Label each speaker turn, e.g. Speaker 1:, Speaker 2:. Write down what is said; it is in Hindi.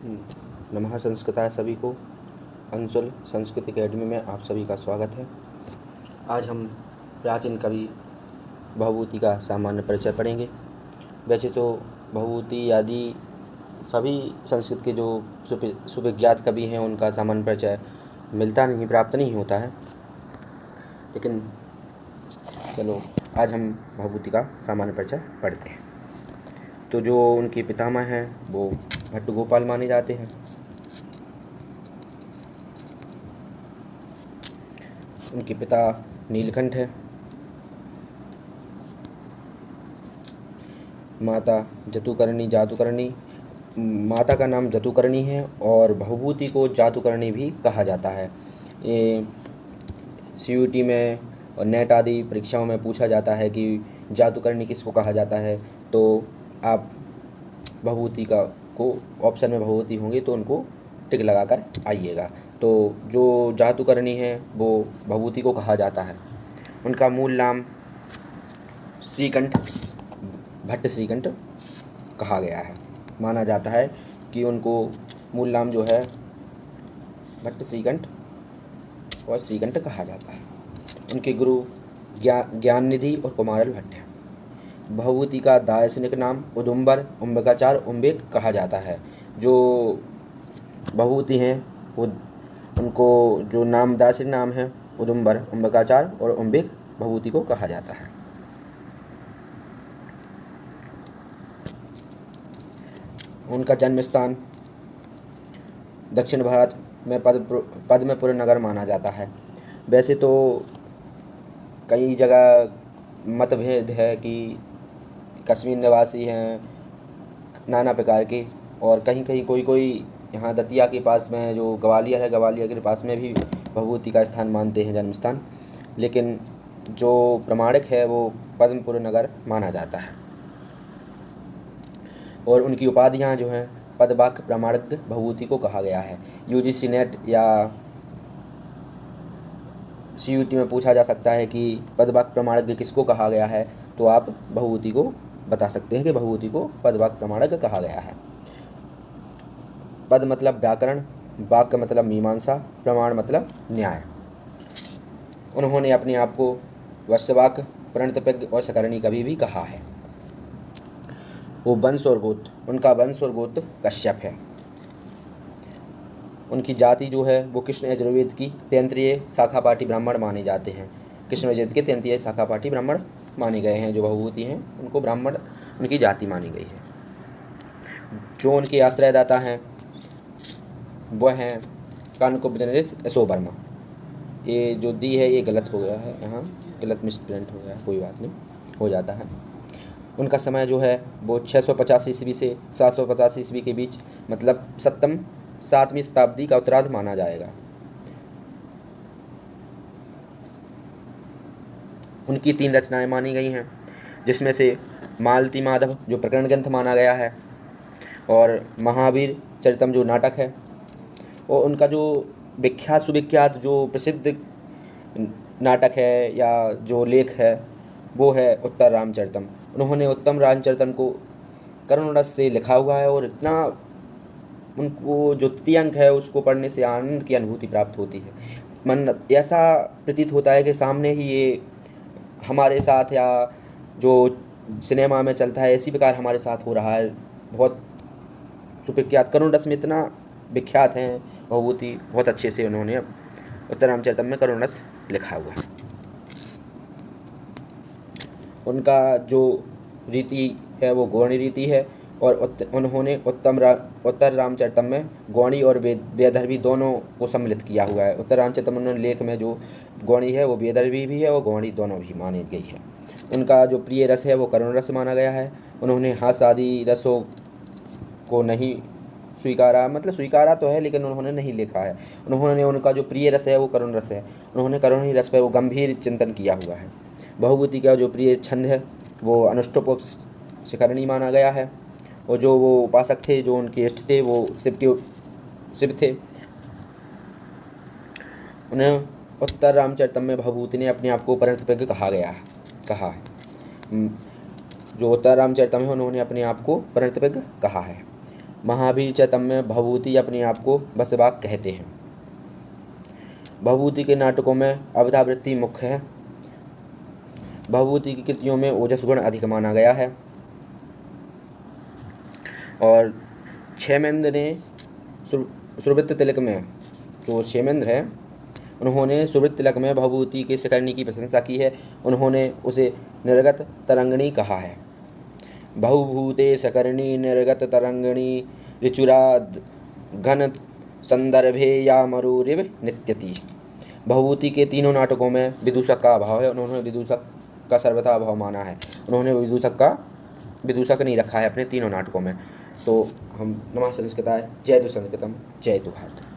Speaker 1: नमः संस्कृताय सभी को। अंशुल संस्कृत एकेडमी में आप सभी का स्वागत है। आज हम प्राचीन कवि भवभूति का सामान्य परिचय पढ़ेंगे। वैसे तो भवभूति आदि सभी संस्कृत के जो सुविख्यात कवि हैं उनका सामान्य परिचय मिलता नहीं, प्राप्त नहीं होता है, लेकिन चलो आज हम भवभूति का सामान्य परिचय पढ़ते हैं। तो जो उनके पितामह हैं वो भट्ट गोपाल माने जाते हैं। उनके पिता नीलकंठ है, माता जतुकर्णी जातुकर्णी। माता का नाम जतुकर्णी है और भवभूति को जातुकर्णी भी कहा जाता है। ये CUT में और नेट आदि परीक्षाओं में पूछा जाता है कि जातुकर्णी किसको कहा जाता है, तो आप भवभूति को ऑप्शन में भवभूति होंगे तो उनको टिक लगाकर आइएगा। तो जो जातुकर्णी है वो भवभूति को कहा जाता है। उनका मूल नाम श्रीकंठ, भट्ट श्रीकंठ कहा गया है। माना जाता है कि उनको मूल नाम जो है भट्ट श्रीकंठ और श्रीकंठ कहा जाता है। उनके गुरु ज्ञाननिधि और कुमारल भट्ट हैं। भवभूति का दार्शनिक नाम उदुम्बर, उम्बिकाचार, उम्बिक कहा जाता है। जो भवभूति हैं वो उनको जो नाम दार्शनिक नाम है उदुम्बर, उम्बिकाचार और उम्बिक भवभूति को कहा जाता है। उनका जन्म स्थान दक्षिण भारत में पद्मपुर नगर माना जाता है। वैसे तो कई जगह मतभेद है कि कश्मीर निवासी हैं नाना प्रकार के, और कहीं कहीं कोई यहाँ दतिया के पास में जो ग्वालियर है, ग्वालियर के पास में भी भवभूति का स्थान मानते हैं जन्म स्थान, लेकिन जो प्रमाणिक है वो पद्मपुर नगर माना जाता है। और उनकी उपाधियाँ जो हैं पदवाक्य प्रमाणिक भवभूति को कहा गया है। UGC नेट या CUT में पूछा जा सकता है कि पदवाक्य प्रमाणिक किसको कहा गया है, तो आप भवभूति को बता सकते हैं कि भवभूति को पदवाक्य प्रमाणक कहा गया है। पद मतलब व्याकरण, वाक्य मतलब मीमांसा, प्रमाण मतलब न्याय। उन्होंने अपने आप को वश्यवाक, प्रणतज्ञ और सकरणी कवि भी कहा है। वो वंश और गोत्र, उनका वंश और गोत्र कश्यप है। उनकी जाति जो है वो कृष्ण यजुर्वेद की तैंत्रीय शाखापाठी ब्राह्मण माने जाते हैं। कृष्ण यजुर्वेद के तैंत्रीय शाखापाठी ब्राह्मण माने गए हैं। जो भवभूति हैं उनको ब्राह्मण उनकी जाति मानी गई है। जो उनके आश्रयदाता हैं वह हैं कानकुब्ज नरेश यशोवर्मा। ये जो दी है ये गलत हो गया है, यहाँ गलत मिसप्रिंट हो गया, कोई बात नहीं, हो जाता है। उनका समय जो है वो 650 ईस्वी से 750 ईस्वी के बीच, मतलब 7वीं शताब्दी का उत्तरार्ध माना जाएगा। उनकी 3 रचनाएं मानी गई हैं, जिसमें से मालती माधव जो प्रकरण ग्रंथ माना गया है, और महावीर चरितम जो नाटक है, और उनका जो विख्यात सुविख्यात जो प्रसिद्ध नाटक है या जो लेख है वो है उत्तर रामचरितम। उन्होंने उत्तम रामचरितम को करुण रस से लिखा हुआ है, और इतना उनको जो तृतीय अंक है उसको पढ़ने से आनंद की अनुभूति प्राप्त होती है। मन ऐसा प्रतीत होता है कि सामने ही ये हमारे साथ, या जो सिनेमा में चलता है इसी प्रकार हमारे साथ हो रहा है। बहुत सुविख्यात, करुण रस में इतना विख्यात हैं भवभूति, बहुत अच्छे से उन्होंने उत्तर रामचरितम में करुण रस लिखा हुआ है। उनका जो रीति है वो गौणी रीति है, और उन्होंने उत्तर रामचरितम में गौणी और वेदर्भी दोनों को सम्मिलित किया हुआ है। उत्तर रामचरितम उन्होंने लेख में जो गौणी है वो वेदर्भी भी है और गौणी दोनों भी मानी गई है। उनका जो प्रिय रस है वो करुण रस माना गया है। उन्होंने हास्य आदि रसों को नहीं स्वीकारा, मतलब स्वीकारा तो है लेकिन उन्होंने नहीं लिखा है। उन्होंने उनका जो प्रिय रस है वो करुण रस है। उन्होंने करुण ही रस पर वो गंभीर चिंतन किया हुआ है। भवभूति का जो प्रिय छंद है वो अनुष्टुप शिखरणी माना गया है, और जो वो उपासक थे, जो उनके इष्ट थे, वो शिव थे। उन्हें उत्तर रामचरितम में भवभूति ने अपने आप को प्रणतज्ञ कहा है। जो उत्तर रामचरितम है उन्होंने अपने आप को प्रणतज्ञ कहा है। महावीर चैतन्य भवभूति अपने आप को बसवाक कहते हैं। भवभूति के नाटकों में अवधावृत्ति मुख्य है। भवभूति की कृतियों में ओजस गुण अधिक माना गया है। और क्षेमेंद्र ने सुवृत्त तिलक में, जो क्षेमेंद्र है, उन्होंने सुवृत्त तिलक में भवभूति के सकरणी की प्रशंसा की है। उन्होंने उसे निर्गत तरंगिणी कहा है। बहुभूते सकरणी निर्गत तरंगिणी ऋचुरा घन संदर्भे या मरुरिव नित्यति। भवभूति के तीनों नाटकों में विदूषक का अभाव है। उन्होंने विदूषक का सर्वथा अभाव माना है। उन्होंने विदूषक नहीं रखा है अपने तीनों नाटकों में। तो हम नमः संस्कृताय, जय तु संस्कृतम, जय तु भारत।